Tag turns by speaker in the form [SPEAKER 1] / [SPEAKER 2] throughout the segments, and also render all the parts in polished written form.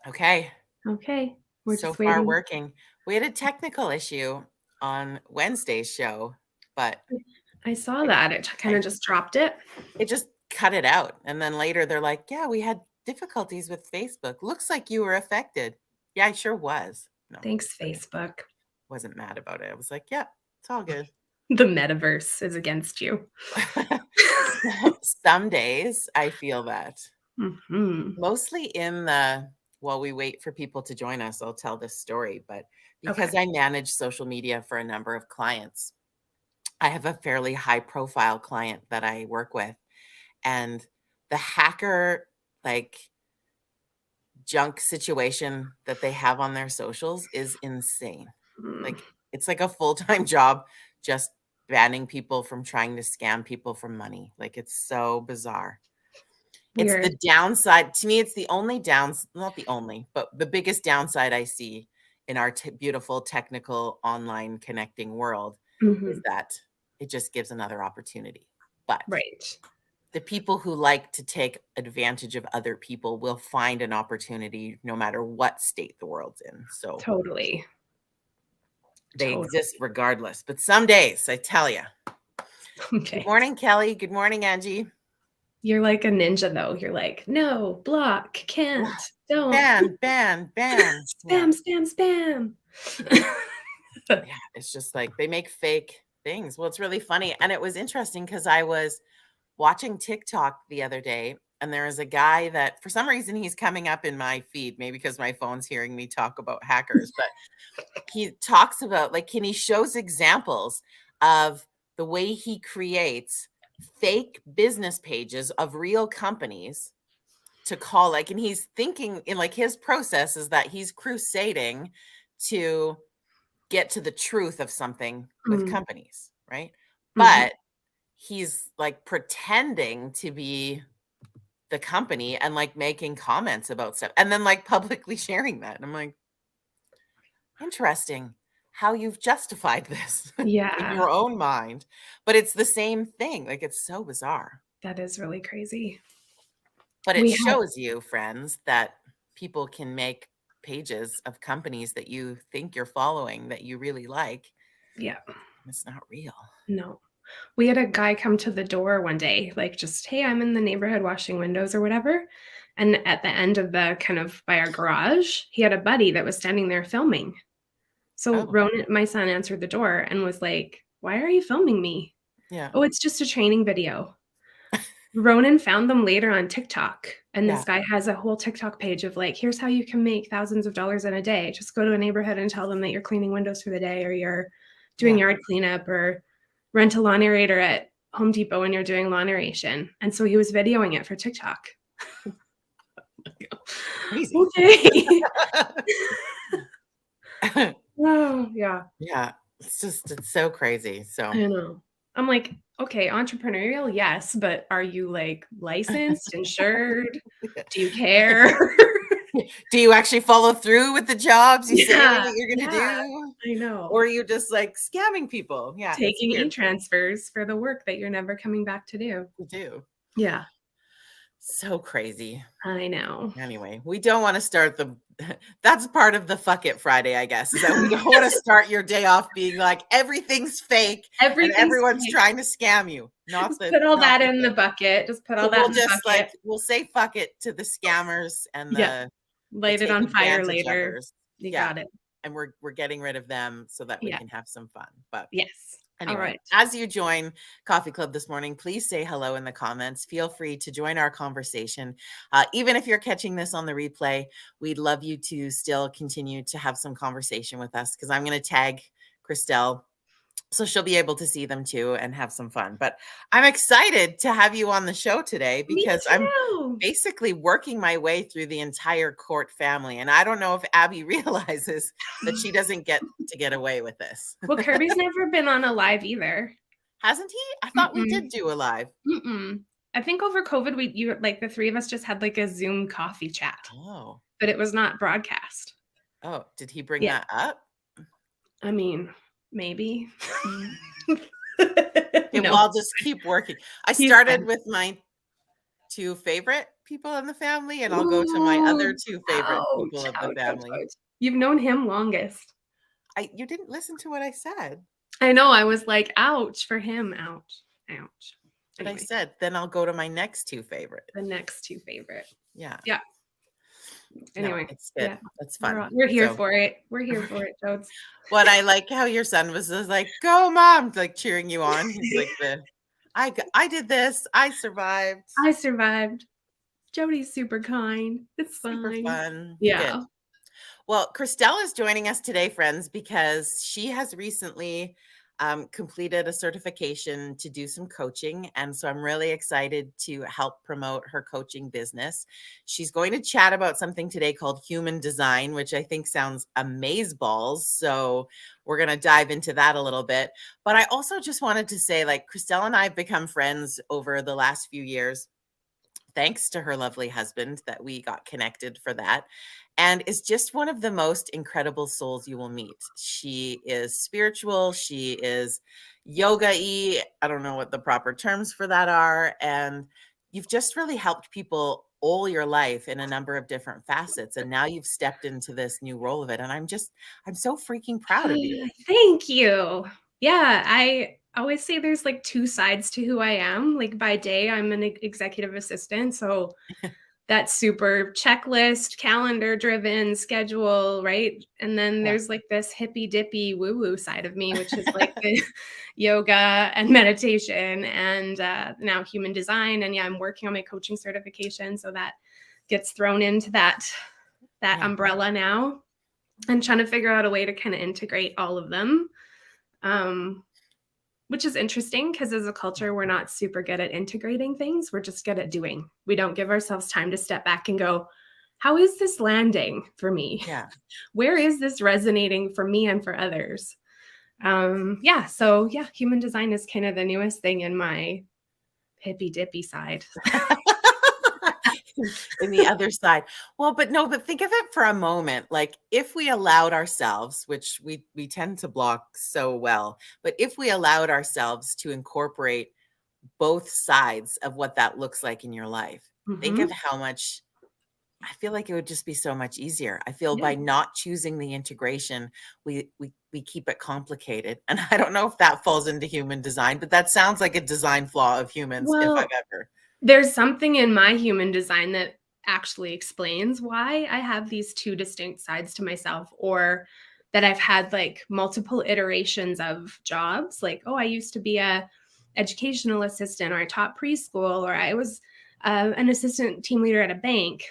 [SPEAKER 1] Okay.
[SPEAKER 2] Okay. We're
[SPEAKER 1] So
[SPEAKER 2] just
[SPEAKER 1] far
[SPEAKER 2] waiting.
[SPEAKER 1] working. We had a technical issue on Wednesday's show, but
[SPEAKER 2] I saw
[SPEAKER 1] I,
[SPEAKER 2] that. It kind
[SPEAKER 1] I
[SPEAKER 2] of just dropped it.
[SPEAKER 1] it just cut it out. And then later they're like, yeah, we had difficulties with Facebook. Looks like you were affected. Yeah, I sure was. No,
[SPEAKER 2] Thanks,
[SPEAKER 1] kidding.
[SPEAKER 2] Facebook.
[SPEAKER 1] Wasn't mad about it. I was like, yeah, it's all good.
[SPEAKER 2] The metaverse is against you.
[SPEAKER 1] Some days I feel that.
[SPEAKER 2] Hmm.
[SPEAKER 1] Mostly while we wait for people to join us, I'll tell this story. But
[SPEAKER 2] Okay.
[SPEAKER 1] because I manage social media for a number of clients, I have a fairly high profile client that I work with. And the hacker, like, junk situation that they have on their socials is insane.
[SPEAKER 2] Mm.
[SPEAKER 1] Like, it's like a full-time job just banning people from trying to scam people for money. Like, it's so bizarre. It's
[SPEAKER 2] Weird.
[SPEAKER 1] the downside. To me, it's the only not the only, but the biggest downside I see in our beautiful technical online connecting world is
[SPEAKER 2] Hmm.
[SPEAKER 1] that it just gives another opportunity. But
[SPEAKER 2] Right.
[SPEAKER 1] the people who like to take advantage of other people will find an opportunity no matter what state the world's in. So
[SPEAKER 2] Totally.
[SPEAKER 1] they exist
[SPEAKER 2] Totally.
[SPEAKER 1] regardless. But some days, I tell you. Good
[SPEAKER 2] Okay.
[SPEAKER 1] morning, Kelly. Good morning, Angie.
[SPEAKER 2] You're like a ninja, though. You're like, no, block, can't, don't.
[SPEAKER 1] Ban, ban, ban. Yeah.
[SPEAKER 2] Spam, spam, spam.
[SPEAKER 1] Yeah, it's just like they make fake things. Well, it's really funny. And it was interesting because I was watching TikTok the other day, and there is a guy that for some reason he's coming up in my feed, maybe because my phone's hearing me talk about hackers, but he talks about he shows examples of the way he creates fake business pages of real companies to call and he's thinking in his process is that he's crusading to get to the truth of something with
[SPEAKER 2] Mm,
[SPEAKER 1] companies, right?
[SPEAKER 2] mhm.
[SPEAKER 1] But he's pretending to be the company and making comments about stuff and then publicly sharing that. And I'm like, interesting how you've justified this in
[SPEAKER 2] Yeah,
[SPEAKER 1] your own mind, but it's the same thing. It's so bizarre.
[SPEAKER 2] that is really crazy.
[SPEAKER 1] But it
[SPEAKER 2] We had
[SPEAKER 1] shows you, friends, that people can make pages of companies that you think you're following that you really like.
[SPEAKER 2] yeah,
[SPEAKER 1] It's not real.
[SPEAKER 2] no. We had a guy come to the door one day, like, just, "Hey, I'm in the neighborhood washing windows," or whatever, and at the end of the kind of by our garage, he had a buddy that was standing there filming. So
[SPEAKER 1] Oh,
[SPEAKER 2] Ronan, my son, answered the door and was like, "Why are you filming me?"
[SPEAKER 1] yeah.
[SPEAKER 2] "Oh, it's just a training video." Ronan found them later on TikTok, and this
[SPEAKER 1] Yeah.
[SPEAKER 2] guy has a whole TikTok page of like, "Here's how you can make thousands of dollars in a day. Just go to a neighborhood and tell them that you're cleaning windows for the day, or you're doing
[SPEAKER 1] Yeah.
[SPEAKER 2] yard cleanup, or rent a lawn aerator at Home Depot when you're doing lawn aeration." And so he was videoing it for TikTok.
[SPEAKER 1] Crazy.
[SPEAKER 2] Okay. Oh, yeah,
[SPEAKER 1] Yeah. It's so crazy. So
[SPEAKER 2] I know. I'm like, "Okay, entrepreneurial, yes, but are you, like, licensed, insured? Do you care?"
[SPEAKER 1] do you actually follow through with the jobs you say
[SPEAKER 2] Yeah,
[SPEAKER 1] that you're going to
[SPEAKER 2] yeah,
[SPEAKER 1] do?
[SPEAKER 2] I
[SPEAKER 1] Or
[SPEAKER 2] know.
[SPEAKER 1] are you just scamming people? Yeah, it's
[SPEAKER 2] Taking
[SPEAKER 1] weird.
[SPEAKER 2] e-transfers for the work that you're never coming back to do.
[SPEAKER 1] You do.
[SPEAKER 2] Yeah,
[SPEAKER 1] So crazy.
[SPEAKER 2] I know.
[SPEAKER 1] Anyway, we don't want to start that's part of the fuck it Friday, I guess, is that we don't want to start your day off being like everything's fake and
[SPEAKER 2] Everything's
[SPEAKER 1] everyone's
[SPEAKER 2] fake.
[SPEAKER 1] trying to scam you.
[SPEAKER 2] Just put all
[SPEAKER 1] Not
[SPEAKER 2] that
[SPEAKER 1] the
[SPEAKER 2] in the
[SPEAKER 1] case.
[SPEAKER 2] bucket. Just put all
[SPEAKER 1] So
[SPEAKER 2] that in the bucket.
[SPEAKER 1] we'll say fuck it to the scammers and
[SPEAKER 2] Yep.
[SPEAKER 1] the
[SPEAKER 2] Light it
[SPEAKER 1] take
[SPEAKER 2] on fire
[SPEAKER 1] advantage
[SPEAKER 2] later.
[SPEAKER 1] ofers.
[SPEAKER 2] You
[SPEAKER 1] Yeah.
[SPEAKER 2] got it.
[SPEAKER 1] And we're getting rid of them so that we
[SPEAKER 2] Yeah.
[SPEAKER 1] can have some fun. But
[SPEAKER 2] Yes.
[SPEAKER 1] anyway,
[SPEAKER 2] Alright.
[SPEAKER 1] as you join Coffee Club this morning, please say hello in the comments. Feel free to join our conversation. Even if you're catching this on the replay, we'd love you to still continue to have some conversation with us because I'm going to tag Kristell so she'll be able to see them too and have some fun. But I'm excited to have you on the show today
[SPEAKER 2] Me
[SPEAKER 1] because I'm
[SPEAKER 2] too.
[SPEAKER 1] basically working my way through the entire Court family. And I don't know if Abby realizes that she doesn't get away with this.
[SPEAKER 2] Well, Kirby's never been on a live either.
[SPEAKER 1] Hasn't he? I thought we
[SPEAKER 2] Mm-mm.
[SPEAKER 1] did do a live.
[SPEAKER 2] Mm-mm. I think over COVID, the 3 of us just had, like, a Zoom coffee chat,
[SPEAKER 1] Oh.
[SPEAKER 2] but it was not broadcast.
[SPEAKER 1] Oh, did he bring
[SPEAKER 2] Yeah.
[SPEAKER 1] that up?
[SPEAKER 2] I mean, maybe.
[SPEAKER 1] Okay, well,
[SPEAKER 2] No,
[SPEAKER 1] I'll just keep working. I
[SPEAKER 2] he's
[SPEAKER 1] started
[SPEAKER 2] fine.
[SPEAKER 1] with my 2 favorite people in the family, and I'll go to my other
[SPEAKER 2] Ooh,
[SPEAKER 1] 2 favorite people
[SPEAKER 2] ouch,
[SPEAKER 1] of the
[SPEAKER 2] ouch, ouch,
[SPEAKER 1] family.
[SPEAKER 2] ouch. You've known him longest.
[SPEAKER 1] I You didn't listen to what I said.
[SPEAKER 2] I know, I was like, "Ouch," for him, ouch, ouch.
[SPEAKER 1] But I
[SPEAKER 2] Anyway,
[SPEAKER 1] said, then I'll go to my next 2 favorite.
[SPEAKER 2] the next 2 favorite.
[SPEAKER 1] Yeah.
[SPEAKER 2] Yeah,
[SPEAKER 1] No,
[SPEAKER 2] anyway,
[SPEAKER 1] it's good.
[SPEAKER 2] yeah,
[SPEAKER 1] It's
[SPEAKER 2] we're
[SPEAKER 1] fun.
[SPEAKER 2] all we're here
[SPEAKER 1] So,
[SPEAKER 2] for it. We're here for it, Toads.
[SPEAKER 1] what I like how your son was just like, "Go, mom," like, cheering you on. He's like I did this. I survived.
[SPEAKER 2] I survived. Jody's super kind. It's
[SPEAKER 1] Super
[SPEAKER 2] fine.
[SPEAKER 1] fun. Good.
[SPEAKER 2] Yeah.
[SPEAKER 1] Well, Kristell is joining us today, friends, because she has recently completed a certification to do some coaching. And so I'm really excited to help promote her coaching business. She's going to chat about something today called human design, which I think sounds amazeballs. So we're going to dive into that a little bit. But I also just wanted to say, like, Kristell and I have become friends over the last few years, thanks to her lovely husband that we got connected for that, and is just one of the most incredible souls you will meet. She is spiritual, she is yoga-y, I don't know what the proper terms for that are, and you've just really helped people all your life in a number of different facets, and now you've stepped into this new role of it, and I'm so freaking proud of you.
[SPEAKER 2] Thank you. Yeah, I always say there's like 2 sides to who I am. Like by day, I'm an executive assistant, so that's super checklist, calendar driven, schedule, right? And then
[SPEAKER 1] Yeah.
[SPEAKER 2] there's like this hippy dippy woo woo side of me, which is like the yoga and meditation and now human design. And yeah, I'm working on my coaching certification, so that gets thrown into that
[SPEAKER 1] Yeah.
[SPEAKER 2] umbrella now, and trying to figure out a way to kind of integrate all of them. Um, which is interesting because as a culture, we're not super good at integrating things. We're just good at doing. We don't give ourselves time to step back and go, how is this landing for me?
[SPEAKER 1] Yeah.
[SPEAKER 2] Where is this resonating for me and for others? Yeah. So yeah, human design is kind of the newest thing in my hippy dippy side.
[SPEAKER 1] In the other side. Well, but no, but think of it for a moment. Like if we allowed ourselves, which we tend to block so well, but if we allowed ourselves to incorporate both sides of what that looks like in your life, think of
[SPEAKER 2] Mm-hmm.
[SPEAKER 1] how much I feel like it would just be so much easier. I feel
[SPEAKER 2] Yeah.
[SPEAKER 1] by not choosing the integration, we keep it complicated. And I don't know if that falls into human design, but that sounds like a design flaw of humans if I've
[SPEAKER 2] Well,
[SPEAKER 1] ever.
[SPEAKER 2] there's something in my human design that actually explains why I have these 2 distinct sides to myself, or that I've had like multiple iterations of jobs. Like, oh, I used to be a educational assistant, or I taught preschool, or I was an assistant team leader at a bank.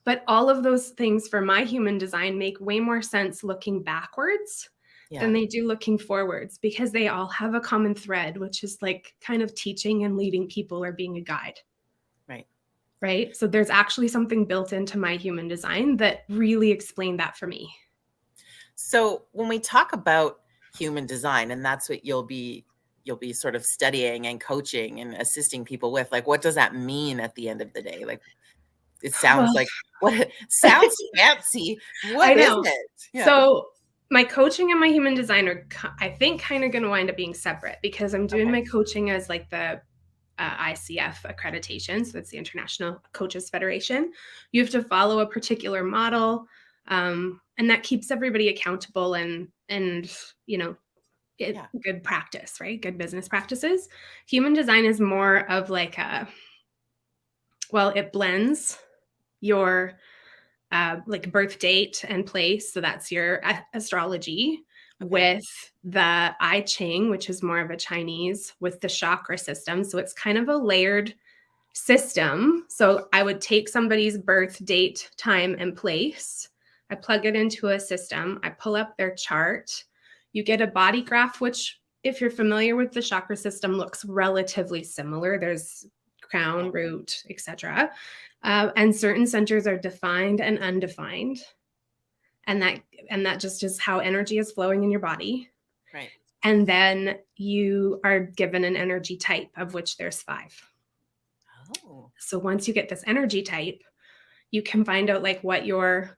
[SPEAKER 2] But all of those things for my human design make way more sense looking backwards than
[SPEAKER 1] Yeah,
[SPEAKER 2] they do looking forwards, because they all have a common thread, which is like kind of teaching and leading people or being a guide.
[SPEAKER 1] right.
[SPEAKER 2] Right? So there's actually something built into my human design that really explained that for me.
[SPEAKER 1] So when we talk about human design, and that's what you'll be sort of studying and coaching and assisting people with, like what does that mean at the end of the day? Like it sounds
[SPEAKER 2] Well,
[SPEAKER 1] like what it sounds fancy.
[SPEAKER 2] I
[SPEAKER 1] What is
[SPEAKER 2] know.
[SPEAKER 1] it? Yeah.
[SPEAKER 2] So my coaching and my human design are, I think, kind of going to wind up being separate, because I'm doing
[SPEAKER 1] Okay.
[SPEAKER 2] my coaching as like the ICF accreditation. So it's the International Coaches Federation. You have to follow a particular model, and that keeps everybody accountable and you know
[SPEAKER 1] Yeah.
[SPEAKER 2] good practice, right? Good business practices. Human design is more of like it blends your like birth date and place. So that's your astrology
[SPEAKER 1] Okay.
[SPEAKER 2] with the I Ching, which is more of a Chinese, with the chakra system. So it's kind of a layered system. So I would take somebody's birth date, time, and place. I plug it into a system. I pull up their chart. You get a body graph, which, if you're familiar with the chakra system, looks relatively similar. There's crown,
[SPEAKER 1] Okay.
[SPEAKER 2] root, etc. And certain centers are defined and undefined, and that just is how energy is flowing in your body.
[SPEAKER 1] Right.
[SPEAKER 2] And then you are given an energy type, of which there's 5.
[SPEAKER 1] Oh,
[SPEAKER 2] So once you get this energy type, you can find out like what your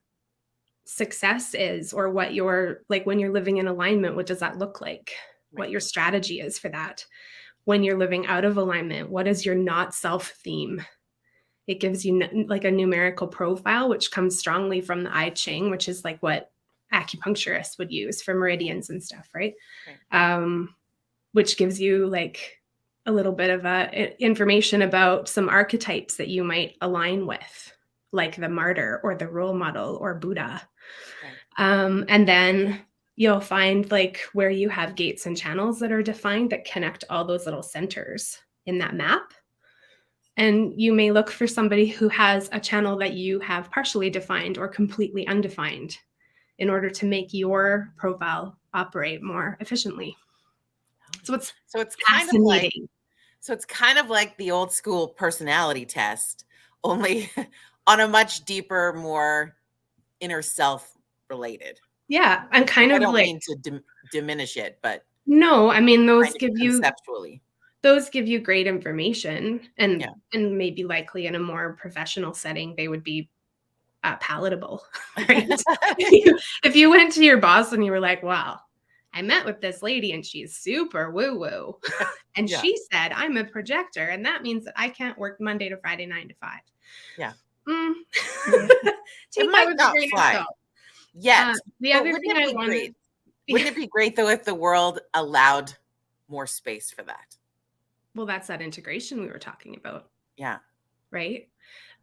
[SPEAKER 2] success is, or what your, like, when you're living in alignment, what does that look like? What
[SPEAKER 1] right.
[SPEAKER 2] your strategy is for that. When you're living out of alignment, what is your not self theme? It gives you like a numerical profile, which comes strongly from the I Ching, which is like what acupuncturists would use for meridians and stuff, right?
[SPEAKER 1] Right.
[SPEAKER 2] Which gives you like a little bit of information about some archetypes that you might align with, like the martyr or the role model or Buddha.
[SPEAKER 1] Right.
[SPEAKER 2] And then you'll find like where you have gates and channels that are defined that connect all those little centers in that map. And you may look for somebody who has a channel that you have partially defined or completely undefined in order to make your profile operate more efficiently. So it's
[SPEAKER 1] So it's
[SPEAKER 2] fascinating.
[SPEAKER 1] kind of like the old school personality test, only on a much deeper, more inner self related.
[SPEAKER 2] Yeah, I'm kind
[SPEAKER 1] I
[SPEAKER 2] of
[SPEAKER 1] don't
[SPEAKER 2] like,
[SPEAKER 1] mean to diminish it, but
[SPEAKER 2] no, I mean
[SPEAKER 1] kind of conceptually.
[SPEAKER 2] those give you great information, and
[SPEAKER 1] Yeah.
[SPEAKER 2] maybe likely in a more professional setting they would be palatable, right? If you went to your boss and you were like, "Wow, I met with this lady and she's super woo woo, and
[SPEAKER 1] Yeah.
[SPEAKER 2] she said I'm a projector, and that means that I can't work Monday to Friday 9 to 5."
[SPEAKER 1] Yeah.
[SPEAKER 2] Mm.
[SPEAKER 1] It
[SPEAKER 2] Take that
[SPEAKER 1] might
[SPEAKER 2] with a
[SPEAKER 1] not
[SPEAKER 2] grain of
[SPEAKER 1] fly
[SPEAKER 2] salt.
[SPEAKER 1] yet,
[SPEAKER 2] The
[SPEAKER 1] but
[SPEAKER 2] other thing I wanted,
[SPEAKER 1] wouldn't it be great though if the world allowed more space for that?
[SPEAKER 2] well, that's that integration we were talking about,
[SPEAKER 1] Yeah.
[SPEAKER 2] right?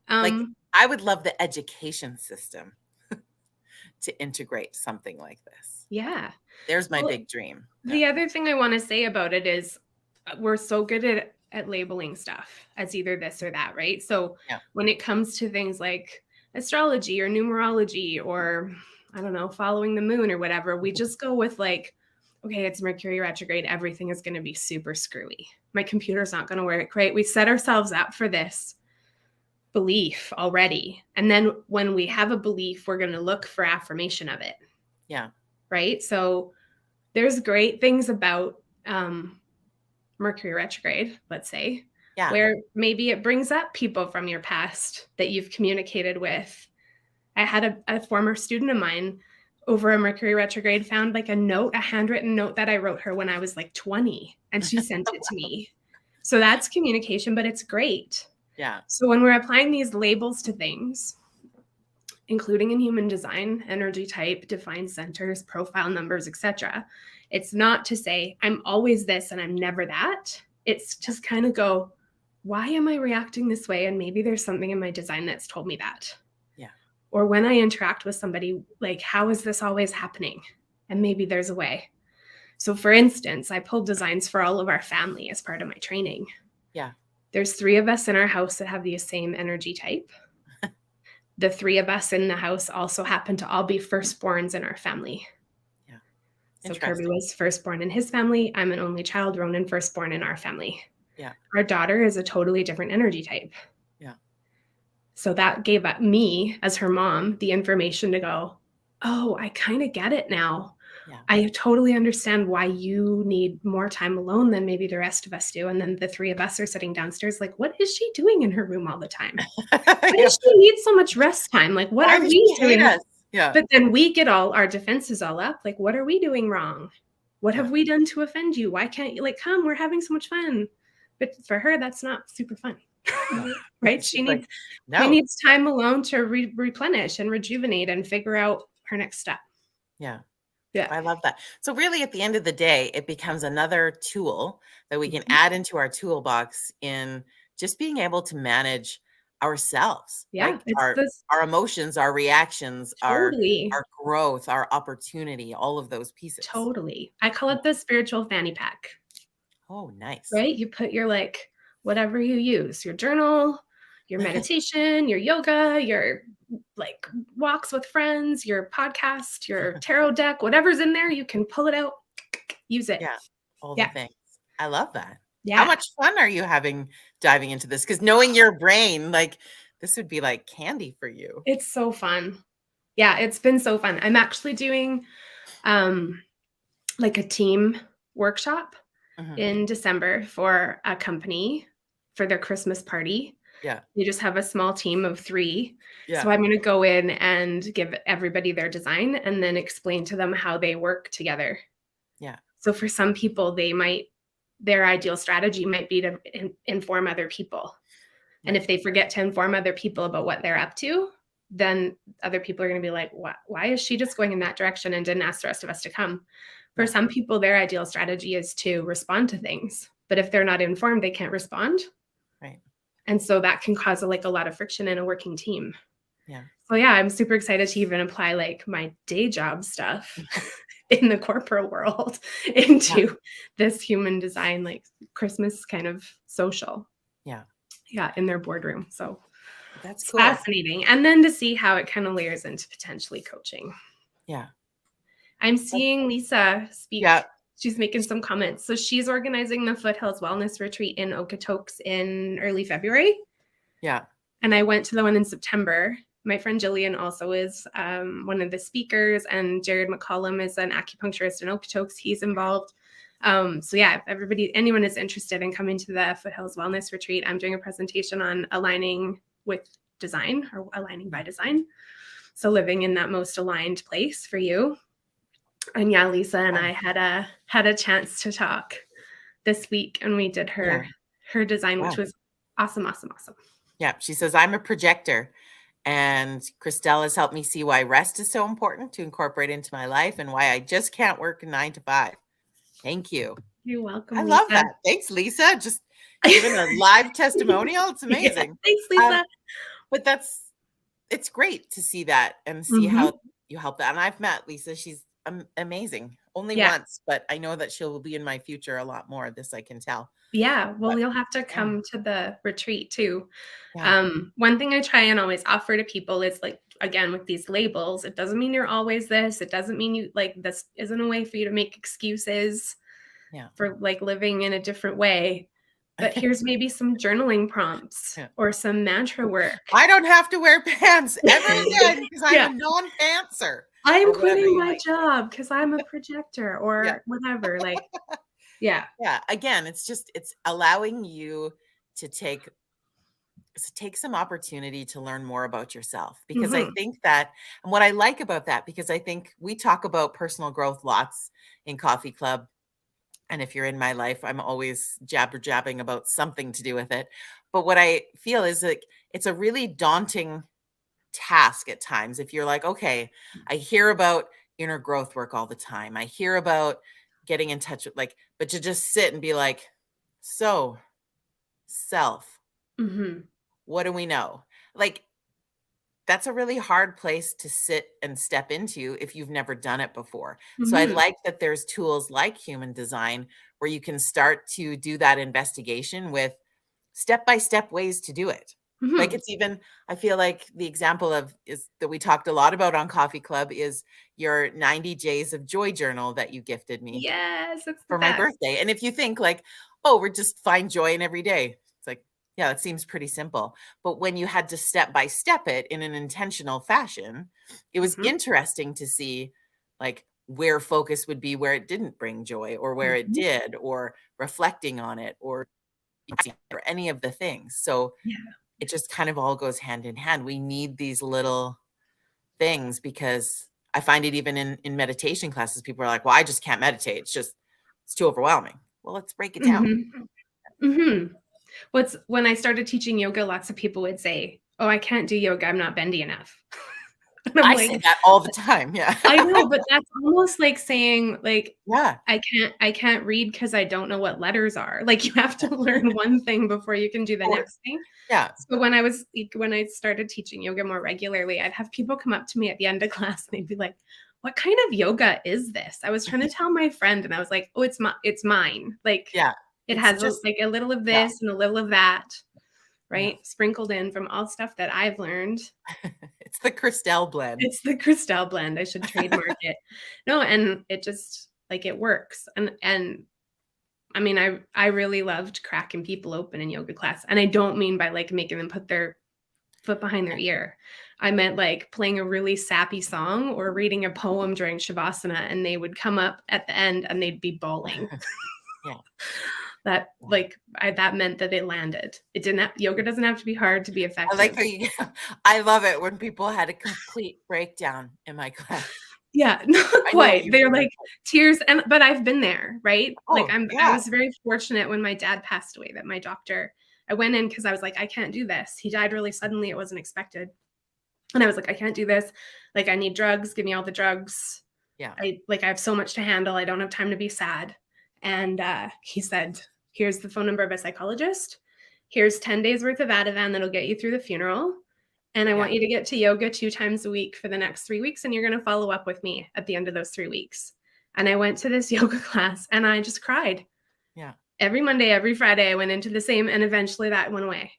[SPEAKER 1] Like
[SPEAKER 2] Um,
[SPEAKER 1] I would love the education system to integrate something like this.
[SPEAKER 2] yeah.
[SPEAKER 1] There's my
[SPEAKER 2] Well,
[SPEAKER 1] big dream. Yeah.
[SPEAKER 2] the other thing I want to say about it is we're so good at labeling stuff as either this or that, right? So
[SPEAKER 1] Yeah.
[SPEAKER 2] when it comes to things like astrology or numerology or I don't know, following the moon or whatever, we just go with like, okay, it's Mercury retrograde. Everything is going to be super screwy. My computer's not going to work, right? We set ourselves up for this belief already. And then when we have a belief, we're going to look for affirmation of it.
[SPEAKER 1] Yeah.
[SPEAKER 2] Right. So there's great things about Mercury retrograde, let's say,
[SPEAKER 1] Yeah.
[SPEAKER 2] where maybe it brings up people from your past that you've communicated with. I had a former student of mine over a Mercury retrograde found like a note, a handwritten note that I wrote her when I was like 20, and she sent it to me. So that's communication, but it's great.
[SPEAKER 1] Yeah.
[SPEAKER 2] So when we're applying these labels to things, including in human design, energy type, defined centers, profile numbers, etc. It's not to say I'm always this and I'm never that. It's just kind of go, why am I reacting this way? And maybe there's something in my design that's told me that.
[SPEAKER 1] Yeah.
[SPEAKER 2] Or when I interact with somebody, like, how is this always happening? And maybe there's a way. So for instance, I pulled designs for all of our family as part of my training.
[SPEAKER 1] Yeah.
[SPEAKER 2] There's 3 of us in our house that have the same energy type. The 3 of us in the house also happen to all be firstborns in our family.
[SPEAKER 1] Yeah.
[SPEAKER 2] So Kirby was firstborn in his family. I'm an only child, Ronan firstborn in our family.
[SPEAKER 1] Yeah.
[SPEAKER 2] Our daughter is a totally different energy type.
[SPEAKER 1] Yeah.
[SPEAKER 2] So that gave me, as her mom, the information to go, oh, I kind of get it now.
[SPEAKER 1] Yeah.
[SPEAKER 2] I totally understand why you need more time alone than maybe the rest of us do. And then the 3 of us are sitting downstairs like, what is she doing in her room all the time? Why does she need so much rest time? Like, what
[SPEAKER 1] Why
[SPEAKER 2] are
[SPEAKER 1] does
[SPEAKER 2] we
[SPEAKER 1] she hate
[SPEAKER 2] doing?
[SPEAKER 1] us? Yeah.
[SPEAKER 2] But then we get all our defenses all up. Like, what are we doing wrong? What have we done to offend you? Why can't you, like, come, we're having so much fun. But for her, that's not super fun. Right? She needs,
[SPEAKER 1] no.
[SPEAKER 2] needs time alone to replenish and rejuvenate and figure out her next step.
[SPEAKER 1] Yeah.
[SPEAKER 2] Yeah.
[SPEAKER 1] I love that. So really at the end of the day, it becomes another tool that we can add into our toolbox in just being able to manage ourselves.
[SPEAKER 2] Yeah.
[SPEAKER 1] Like
[SPEAKER 2] It's this
[SPEAKER 1] our emotions, our reactions,
[SPEAKER 2] totally,
[SPEAKER 1] our growth, our opportunity, all of those pieces.
[SPEAKER 2] totally. I call it the spiritual fanny pack.
[SPEAKER 1] Oh, nice.
[SPEAKER 2] Right? You put your like whatever you use, your journal, your meditation, your yoga, your like walks with friends, your podcast, your tarot deck, whatever's in there, you can pull it out, use it.
[SPEAKER 1] Yeah. All the
[SPEAKER 2] Yeah.
[SPEAKER 1] things. I love that. How
[SPEAKER 2] Yeah.
[SPEAKER 1] much fun are you having diving into this? Because knowing your brain, like this would be like candy for you.
[SPEAKER 2] It's so fun. Yeah, it's been so fun. I'm actually doing like a team workshop in December for a company for their Christmas party.
[SPEAKER 1] Yeah.
[SPEAKER 2] You just have a small team of 3.
[SPEAKER 1] Yeah.
[SPEAKER 2] So I'm going to go in and give everybody their design and then explain to them how they work together.
[SPEAKER 1] Yeah.
[SPEAKER 2] So for some people, their ideal strategy might be to inform other people. And
[SPEAKER 1] Right.
[SPEAKER 2] if they forget to inform other people about what they're up to, then other people are going to be like, why is she just going in that direction and didn't ask the rest of us to come? For
[SPEAKER 1] Yeah.
[SPEAKER 2] some people, their ideal strategy is to respond to things. But if they're not informed, they can't respond.
[SPEAKER 1] Right.
[SPEAKER 2] And so that can cause like a lot of friction in a working team.
[SPEAKER 1] Yeah.
[SPEAKER 2] So yeah, I'm super excited to even apply like my day job stuff in the corporate world
[SPEAKER 1] Yeah.
[SPEAKER 2] into this human design, like Christmas kind of social.
[SPEAKER 1] Yeah.
[SPEAKER 2] Yeah, in their boardroom. So
[SPEAKER 1] That's
[SPEAKER 2] it's
[SPEAKER 1] cool.
[SPEAKER 2] fascinating. And then to see how it kind of layers into potentially coaching.
[SPEAKER 1] Yeah.
[SPEAKER 2] I'm seeing Lisa
[SPEAKER 1] Yeah.
[SPEAKER 2] speak. She's making some comments. So she's organizing the Foothills Wellness Retreat in Okotoks in early February.
[SPEAKER 1] Yeah.
[SPEAKER 2] And I went to the one in September. My friend Jillian also is one of the speakers, and Jared McCollum is an acupuncturist in Okotoks. He's involved. So yeah, if anyone is interested in coming to the Foothills Wellness Retreat, I'm doing a presentation on aligning with design or aligning by design. So living in that most aligned place for you. And yeah, Lisa and I had a chance to talk this week, and we did her design, which
[SPEAKER 1] Wow.
[SPEAKER 2] was awesome.
[SPEAKER 1] Yeah. She says, I'm a projector, and Kristell has helped me see why rest is so important to incorporate into my life and why I just can't work 9 to 5. Thank you.
[SPEAKER 2] You're welcome,
[SPEAKER 1] I
[SPEAKER 2] Lisa.
[SPEAKER 1] love that. Thanks, Lisa. Just giving a live testimonial. It's amazing.
[SPEAKER 2] Yeah, thanks, Lisa.
[SPEAKER 1] But it's great to see that and see how you help that. And I've met Lisa. She's amazing. Only once, but I know that she'll be in my future a lot more. This I can tell.
[SPEAKER 2] Yeah, well,
[SPEAKER 1] But
[SPEAKER 2] you'll have to come to the retreat too.
[SPEAKER 1] yeah.
[SPEAKER 2] One thing I try and always offer to people is like, again, with these labels, it doesn't mean you're always this. It doesn't mean you like this isn't a way for you to make excuses for like living in a different way. But here's maybe some journaling prompts or some mantra work.
[SPEAKER 1] I don't have to wear pants ever again because I'm a non-pantser.
[SPEAKER 2] I'm quitting my job because I'm a projector or whatever. Like, yeah.
[SPEAKER 1] Again, it's allowing you to take some opportunity to learn more about yourself, because I think that, and what I like about that, because I think we talk about personal growth lots in Coffee Club. And if you're in my life, I'm always jabbing about something to do with it. But what I feel is like it's a really daunting task at times. If you're like, okay, I hear about inner growth work all the time. I hear about getting in touch with but to just sit and be like, so self, what do we know? Like, that's a really hard place to sit and step into if you've never done it before. So I like that there's tools like human design where you can start to do that investigation with step-by-step ways to do it. Like it's even, I feel like the example is that we talked a lot about on Coffee Club is your 90 Days of Joy journal that you gifted me.
[SPEAKER 2] Yes, it's
[SPEAKER 1] for my birthday. And if you think like, oh, we're just find joy in every day. It's like, yeah, it seems pretty simple. But when you had to step by step it in an intentional fashion, it was interesting to see like where focus would be where it didn't bring joy or where it did, or reflecting on it or any of the things. So it just kind of all goes hand in hand. We need these little things because I find it even in meditation classes, people are like, well, I just can't meditate. It's too overwhelming. Well, let's break it down.
[SPEAKER 2] When I started teaching yoga, lots of people would say, oh, I can't do yoga. I'm not bendy enough.
[SPEAKER 1] I say that all the time. Yeah.
[SPEAKER 2] I know, but that's almost like saying like,
[SPEAKER 1] yeah,
[SPEAKER 2] I can't read because I don't know what letters are. Like you have to learn one thing before you can do the next thing.
[SPEAKER 1] Yeah.
[SPEAKER 2] So when I started teaching yoga more regularly, I'd have people come up to me at the end of class and they'd be like, what kind of yoga is this? I was trying to tell my friend and I was like, oh, it's mine. Like, it has just like a little of this and a little of that, right? Sprinkled in from all stuff that I've learned.
[SPEAKER 1] It's the Kristell blend.
[SPEAKER 2] It's the Kristell blend. I should trademark it. No, and it just like it works. And I mean, I really loved cracking people open in yoga class. And I don't mean by like making them put their foot behind their ear. I meant like playing a really sappy song or reading a poem during Shavasana, and they would come up at the end and they'd be bawling. That meant that it landed. It didn't yoga doesn't have to be hard to be effective.
[SPEAKER 1] I like how I love it when people had a complete breakdown in my class.
[SPEAKER 2] Yeah, not quite. They're like tears, but I've been there, right?
[SPEAKER 1] Oh,
[SPEAKER 2] like I was very fortunate when my dad passed away that my doctor I went in because I was like, I can't do this. He died really suddenly. It wasn't expected. And I was like, I can't do this. Like, I need drugs. Give me all the drugs.
[SPEAKER 1] Yeah.
[SPEAKER 2] I have so much to handle. I don't have time to be sad. And he said, here's the phone number of a psychologist. Here's 10 days worth of Ativan that'll get you through the funeral. And I
[SPEAKER 1] Yeah.
[SPEAKER 2] want you to get to yoga 2 times a week for the next 3 weeks. And you're going to follow up with me at the end of those 3 weeks. And I went to this yoga class and I just cried.
[SPEAKER 1] Yeah.
[SPEAKER 2] Every Monday, every Friday, I went into the same, and eventually that went away.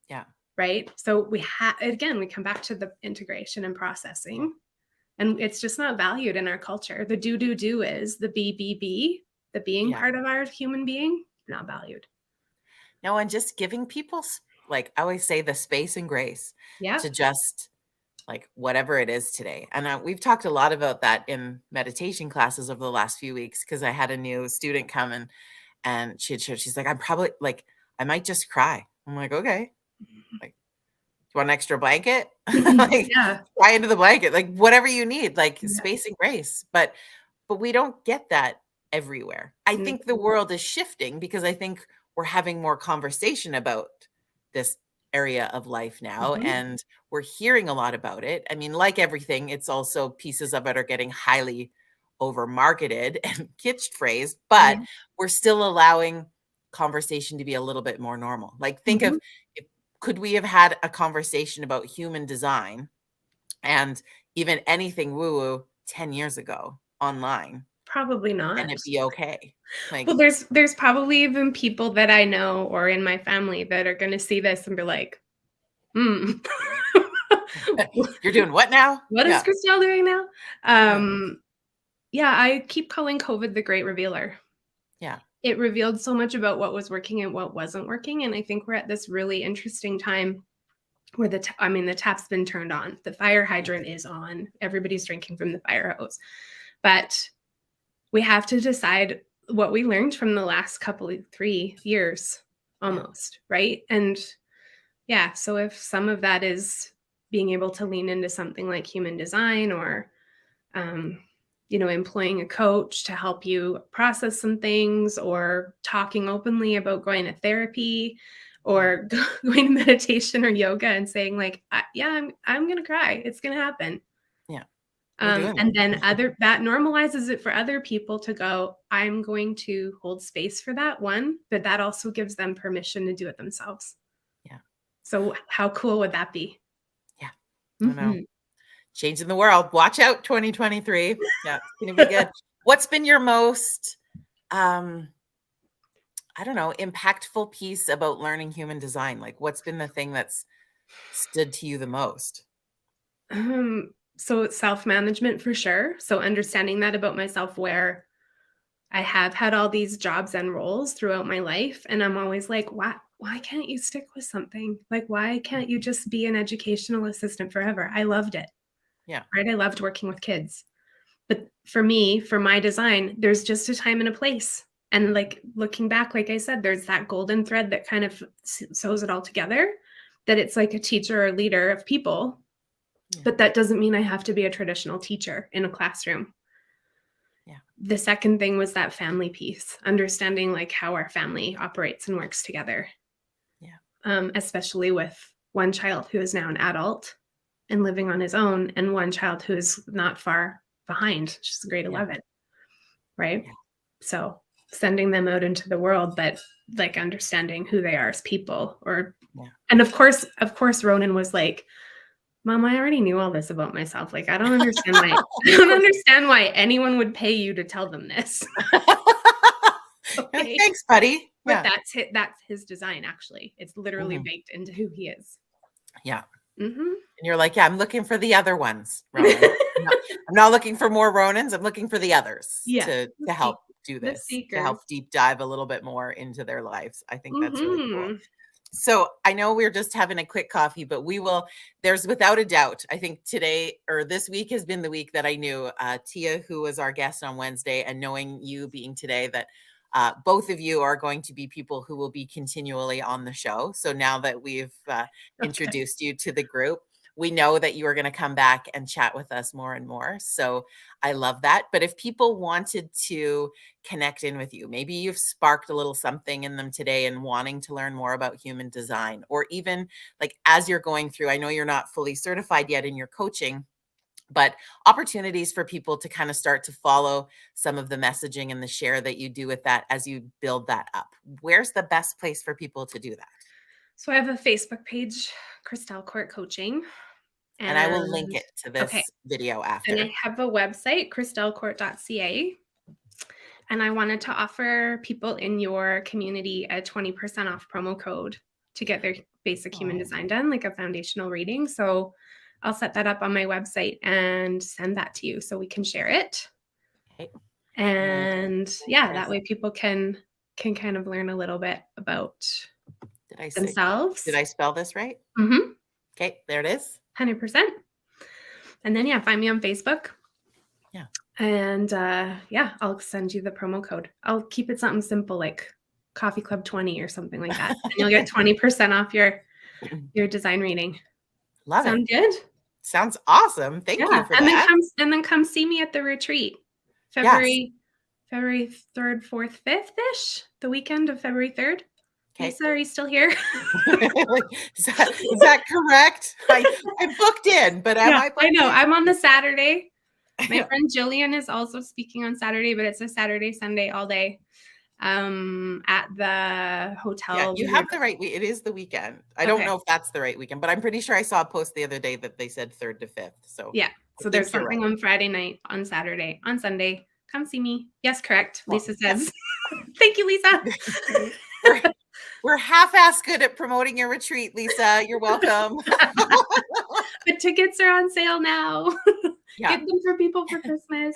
[SPEAKER 1] Yeah.
[SPEAKER 2] Right. So we again, we come back to the integration and processing, and it's just not valued in our culture. The do is the be, the being
[SPEAKER 1] Yeah.
[SPEAKER 2] part of our human being, not valued.
[SPEAKER 1] No, and just giving people, like I always say, the space and grace
[SPEAKER 2] Yeah.
[SPEAKER 1] to just like whatever it is today. And we've talked a lot about that in meditation classes over the last few weeks, because I had a new student come in and she's like, I'm probably like, I might just cry. I'm like, okay. Like, do you want an extra blanket? Like,
[SPEAKER 2] Yeah.
[SPEAKER 1] cry into the blanket, like whatever you need, like
[SPEAKER 2] Yeah.
[SPEAKER 1] space and grace. But we don't get that everywhere. I
[SPEAKER 2] Mm.
[SPEAKER 1] think the world is shifting because I think we're having more conversation about this area of life now,
[SPEAKER 2] Mhm.
[SPEAKER 1] and we're hearing a lot about it. I mean, like everything, it's also pieces of it are getting highly over marketed and kitsch phrased, but
[SPEAKER 2] Yeah.
[SPEAKER 1] we're still allowing conversation to be a little bit more normal. Like, think of,
[SPEAKER 2] Mhm.
[SPEAKER 1] if, could we have had a conversation about human design and even anything woo woo 10 years ago online,
[SPEAKER 2] Probably
[SPEAKER 1] and
[SPEAKER 2] not.
[SPEAKER 1] it be okay? Like,
[SPEAKER 2] Well, there's probably even people that I know or in my family that are going to see this and be like, hmm.
[SPEAKER 1] you're doing what now?
[SPEAKER 2] What is
[SPEAKER 1] Yeah.
[SPEAKER 2] Kristell doing now?
[SPEAKER 1] Yeah.
[SPEAKER 2] Yeah, I keep calling COVID the great revealer.
[SPEAKER 1] Yeah.
[SPEAKER 2] It revealed so much about what was working and what wasn't working, and I think we're at this really interesting time where the tap's been turned on. The fire hydrant is on. Everybody's drinking from the fire hose. But we have to decide what we learned from the last couple of 3 years
[SPEAKER 1] Yeah.
[SPEAKER 2] almost, right? And yeah, so if some of that is being able to lean into something like human design, or um, employing a coach to help you process some things, or talking openly about going to therapy,
[SPEAKER 1] Yeah.
[SPEAKER 2] or going to meditation or yoga and saying like, yeah, I'm going to cry. It's going to happen.
[SPEAKER 1] Yeah. We're doing
[SPEAKER 2] And
[SPEAKER 1] it.
[SPEAKER 2] then that normalizes it for other people to go, I'm going to hold space for that one, but that also gives them permission to do it themselves.
[SPEAKER 1] Yeah.
[SPEAKER 2] So how cool would that be?
[SPEAKER 1] Yeah. I know.
[SPEAKER 2] Mhm.
[SPEAKER 1] Changing the world. Watch out, 2023. Yeah, it's gonna be good. What's been your most, I don't know, impactful piece about learning human design? Like, what's been the thing that's stood to you the most?
[SPEAKER 2] So it's self-management for sure. So understanding that about myself, where I have had all these jobs and roles throughout my life, and I'm always like, why can't you stick with something? Like, why can't you just be an educational assistant forever? I loved it,
[SPEAKER 1] Yeah.
[SPEAKER 2] right? I loved working with kids. But for me, for my design, there's just a time and a place. And like looking back, like I said, there's that golden thread that kind of sews it all together, that it's like a teacher or leader of people.
[SPEAKER 1] Yeah.
[SPEAKER 2] But that doesn't mean I have to be a traditional teacher in a classroom.
[SPEAKER 1] Yeah.
[SPEAKER 2] The second thing was that family piece, understanding like how our family operates and works together.
[SPEAKER 1] Yeah.
[SPEAKER 2] Especially with one child who is now an adult and living on his own, and one child who is not far behind. She's grade
[SPEAKER 1] Yeah.
[SPEAKER 2] 11, right?
[SPEAKER 1] Yeah.
[SPEAKER 2] So sending them out into the world, but like understanding who they are as people.
[SPEAKER 1] Yeah.
[SPEAKER 2] And of course, Ronan was like, Mom, I already knew all this about myself. Like, I don't understand why I don't understand why anyone would pay you to tell them this.
[SPEAKER 1] You're like,
[SPEAKER 2] Okay.
[SPEAKER 1] thanks, buddy.
[SPEAKER 2] But
[SPEAKER 1] Yeah.
[SPEAKER 2] that's his design, actually. It's literally
[SPEAKER 1] Mhm.
[SPEAKER 2] baked into who he is.
[SPEAKER 1] Yeah.
[SPEAKER 2] Mhm.
[SPEAKER 1] And you're like, yeah, I'm looking for the other ones, Ronan. I'm not looking for more Ronans. I'm looking for the others
[SPEAKER 2] Yeah.
[SPEAKER 1] to help do
[SPEAKER 2] The
[SPEAKER 1] this, to
[SPEAKER 2] seekers.
[SPEAKER 1] help deep dive a little bit more into their lives. I think that's really cool.
[SPEAKER 2] Mhm.
[SPEAKER 1] So I know we're just having a quick coffee, but there's without a doubt, I think today or this week has been the week that I knew Tia, who was our guest on Wednesday, and knowing you being today, that both of you are going to be people who will be continually on the show. So now that we've
[SPEAKER 2] Okay.
[SPEAKER 1] introduced you to the group, we know that you are going to come back and chat with us more and more. So I love that. But if people wanted to connect in with you, maybe you've sparked a little something in them today and wanting to learn more about human design, or even like as you're going through, I know you're not fully certified yet in your coaching, but opportunities for people to kind of start to follow some of the messaging and the share that you do with that as you build that up. Where's the best place for people to do that?
[SPEAKER 2] So I have a Facebook page, Kristell Court Coaching.
[SPEAKER 1] And I will link
[SPEAKER 2] And
[SPEAKER 1] it to
[SPEAKER 2] okay.
[SPEAKER 1] this video
[SPEAKER 2] And I
[SPEAKER 1] after.
[SPEAKER 2] have a website, kristellcourt.ca. And I wanted to offer people in your community a 20% off promo code to get their basic human
[SPEAKER 1] Oh,
[SPEAKER 2] design done, like a foundational reading. So I'll set that up on my website and send that to you so we can share it.
[SPEAKER 1] okay.
[SPEAKER 2] And yeah, that
[SPEAKER 1] Chris,
[SPEAKER 2] way people can kind of learn a little bit about
[SPEAKER 1] did
[SPEAKER 2] themselves.
[SPEAKER 1] I spell this right?
[SPEAKER 2] Mhm.
[SPEAKER 1] Okay, there it is.
[SPEAKER 2] 100%. And then yeah, find me on Facebook.
[SPEAKER 1] Yeah.
[SPEAKER 2] And yeah, I'll send you the promo code. I'll keep it something simple like Coffee Club 20 or something like that. And you'll get 20% off your design reading.
[SPEAKER 1] Love it.
[SPEAKER 2] Sound good?
[SPEAKER 1] Sounds awesome. Thank you
[SPEAKER 2] Yeah.
[SPEAKER 1] for that.
[SPEAKER 2] And then come see me at the retreat.
[SPEAKER 1] Yes.
[SPEAKER 2] February 3rd, 4th, 5th-ish, the weekend of February 3rd.
[SPEAKER 1] Okay.
[SPEAKER 2] Lisa, are you still here?
[SPEAKER 1] Is that correct? I booked in, but am
[SPEAKER 2] Yeah,
[SPEAKER 1] I booked
[SPEAKER 2] I know.
[SPEAKER 1] in?
[SPEAKER 2] I'm on the Saturday. My friend Jillian is also speaking on Saturday, but it's a Saturday, Sunday all day at the
[SPEAKER 1] Yeah,
[SPEAKER 2] hotel.
[SPEAKER 1] you have the right week. It is the weekend. I don't
[SPEAKER 2] Okay.
[SPEAKER 1] know if that's the right weekend, but I'm pretty sure I saw a post the other day that they said 3rd to 5th. So
[SPEAKER 2] Yeah.
[SPEAKER 1] I
[SPEAKER 2] So there's
[SPEAKER 1] think you're
[SPEAKER 2] something
[SPEAKER 1] right.
[SPEAKER 2] on Friday night, on Saturday, on Sunday. Come see me. Yes, correct.
[SPEAKER 1] Well,
[SPEAKER 2] Lisa says. Thank you, Lisa.
[SPEAKER 1] we're we're half-ass good at promoting your retreat, Lisa. You're welcome.
[SPEAKER 2] The tickets are on sale now.
[SPEAKER 1] Yeah.
[SPEAKER 2] Get them for people for Christmas.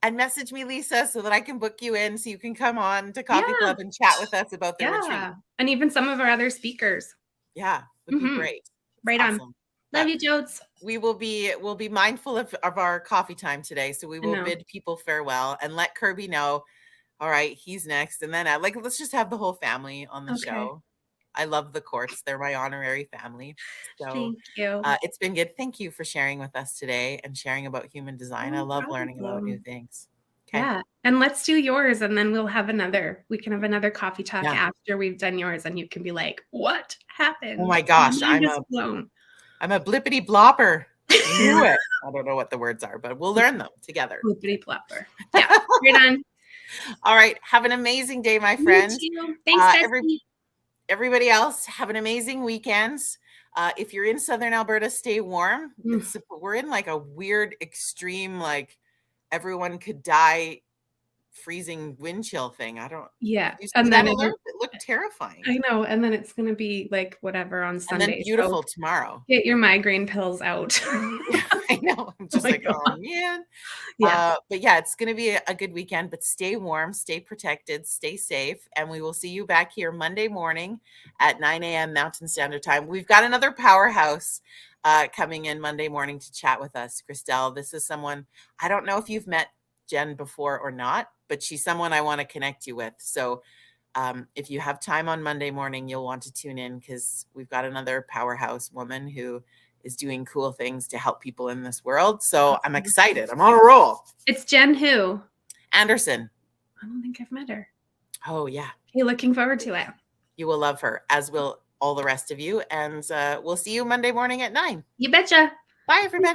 [SPEAKER 1] And message me, Lisa, so that I can book you in so you can come on to Coffee
[SPEAKER 2] Yeah.
[SPEAKER 1] Club and chat with us about the retreat.
[SPEAKER 2] Yeah. And even some of our other speakers.
[SPEAKER 1] Yeah, would be
[SPEAKER 2] Mhm.
[SPEAKER 1] great. It's
[SPEAKER 2] Right on.
[SPEAKER 1] awesome.
[SPEAKER 2] Love
[SPEAKER 1] But
[SPEAKER 2] you, Jodes.
[SPEAKER 1] we'll be mindful of our coffee time today. So we
[SPEAKER 2] I
[SPEAKER 1] will
[SPEAKER 2] know.
[SPEAKER 1] bid people farewell and let Kirby know. All right, he's next. And then like let's just have the whole family on the
[SPEAKER 2] Okay.
[SPEAKER 1] show. I love the Courts. They're my honorary family. So
[SPEAKER 2] Thank you.
[SPEAKER 1] it's been good. Thank you for sharing with us today and sharing about human design. I
[SPEAKER 2] No
[SPEAKER 1] love learning about new
[SPEAKER 2] problem.
[SPEAKER 1] things. Okay.
[SPEAKER 2] Yeah. And let's do yours and then we can have another coffee talk
[SPEAKER 1] Yeah.
[SPEAKER 2] after we've done yours and you can be like, "What
[SPEAKER 1] Oh
[SPEAKER 2] happened?
[SPEAKER 1] my
[SPEAKER 2] My
[SPEAKER 1] gosh,
[SPEAKER 2] mind is blown."
[SPEAKER 1] I'm a blippity blopper. I knew it. I don't know what the words are, but we'll learn them together.
[SPEAKER 2] Flippity flopper. Yeah. Right on.
[SPEAKER 1] All right. Have an amazing day, my
[SPEAKER 2] You
[SPEAKER 1] friends.
[SPEAKER 2] too. Thanks, Bessie.
[SPEAKER 1] Everybody else, have an amazing weekend. If you're in Southern Alberta, stay warm. We're in like a weird, extreme, like everyone could die freezing wind chill thing. I don't.
[SPEAKER 2] Yeah.
[SPEAKER 1] Did you see
[SPEAKER 2] And
[SPEAKER 1] that
[SPEAKER 2] then
[SPEAKER 1] alert? It looked terrifying.
[SPEAKER 2] I know, and then it's gonna be like whatever on
[SPEAKER 1] And then
[SPEAKER 2] Sunday. So
[SPEAKER 1] beautiful tomorrow.
[SPEAKER 2] get your migraine pills out.
[SPEAKER 1] I know. I'm just
[SPEAKER 2] my
[SPEAKER 1] like, oh
[SPEAKER 2] God.
[SPEAKER 1] man.
[SPEAKER 2] Yeah.
[SPEAKER 1] But yeah, it's going to be a good weekend, but stay warm, stay protected, stay safe. And we will see you back here Monday morning at 9 a.m. Mountain Standard Time. We've got another powerhouse coming in Monday morning to chat with us, Kristell. This is someone, I don't know if you've met Jen before or not, but she's someone I want to connect you with. So if you have time on Monday morning, you'll want to tune in because we've got another powerhouse woman who is doing cool things to help people in this world. So I'm excited. I'm on a roll.
[SPEAKER 2] It's Jen who?
[SPEAKER 1] Anderson.
[SPEAKER 2] I don't think I've met her.
[SPEAKER 1] Oh, yeah.
[SPEAKER 2] Okay, looking forward to it.
[SPEAKER 1] You will love her, as will all the rest of you. And we'll see you Monday morning at 9.
[SPEAKER 2] You betcha.
[SPEAKER 1] Bye, everybody.